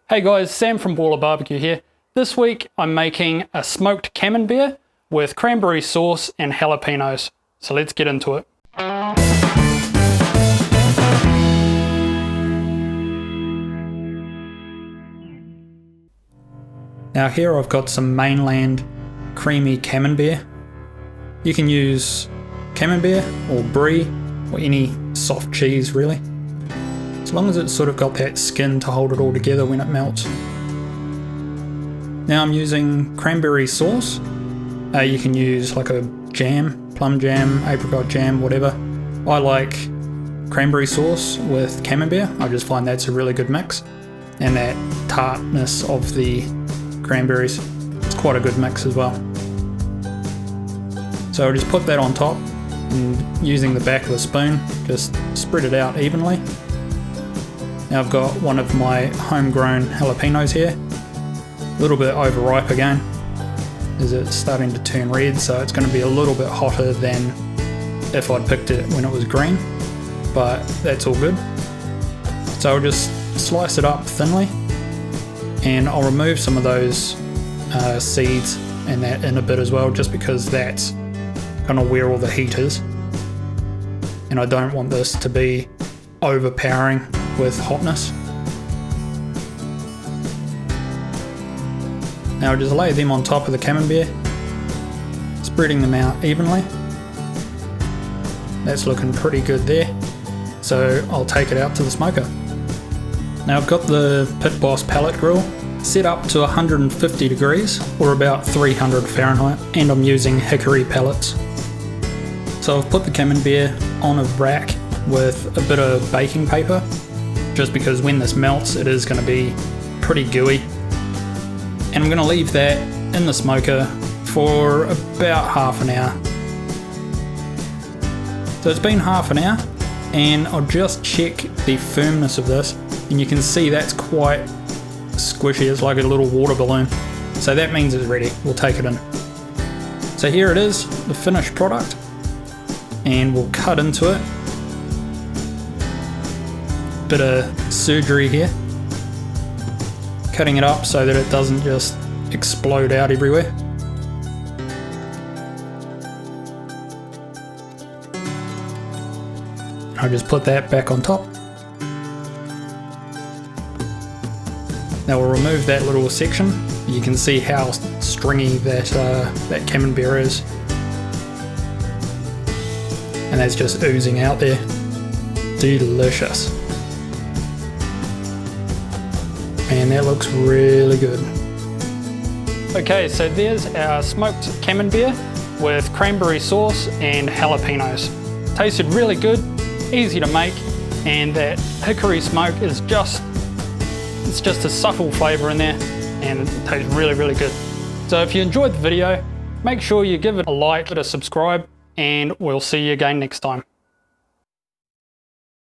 Hey guys, Sam from BallerBBQ here. This week I'm making a smoked Camembert with cranberry sauce and jalapenos. So let's get into it. Now here I've got some mainland creamy Camembert. You can use Camembert or brie or any soft cheese really, as long as it's sort of got that skin to hold it all together when it melts. Now I'm using cranberry sauce. You can use like a jam, plum jam, apricot jam, whatever. I like cranberry sauce with Camembert. I just find that's a really good mix. And that tartness of the cranberries, it's quite a good mix as well. So I'll just put that on top and using the back of the spoon, just spread it out evenly. Now I've got one of my homegrown jalapenos here, a little bit overripe again, as it's starting to turn red, so it's going to be a little bit hotter than if I'd picked it when it was green, but that's all good. So I'll just slice it up thinly, and I'll remove some of those seeds and that in a bit as well, just because that's kind of where all the heat is, and I don't want this to be overpowering with hotness. Now I'll just lay them on top of the Camembert, spreading them out evenly. That's looking pretty good there, so I'll take it out to the smoker. Now I've got the Pit Boss Pellet Grill set up to 150 degrees or about 300 Fahrenheit, and I'm using hickory pellets. So I've put the Camembert on a rack with a bit of baking paper, just because when this melts it is going to be pretty gooey. And I'm going to leave that in the smoker for about half an hour. So it's been half an hour, and I'll just check the firmness of this, and you can see that's quite squishy. It's like a little water balloon, so that means it's ready. We'll take it in. So here it is, the finished product, and we'll cut into it. Bit of surgery here, cutting it up so that it doesn't just explode out everywhere. I'll just put that back on top. Now we'll remove that little section. You can see how stringy that Camembert is, and that's just oozing out there. Delicious. And that looks really good. Okay, so there's our smoked Camembert with cranberry sauce and jalapenos. Tasted really good, easy to make, and that hickory smoke is just a subtle flavour in there, and it tastes really, really good. So if you enjoyed the video, make sure you give it a like, a subscribe, and we'll see you again next time.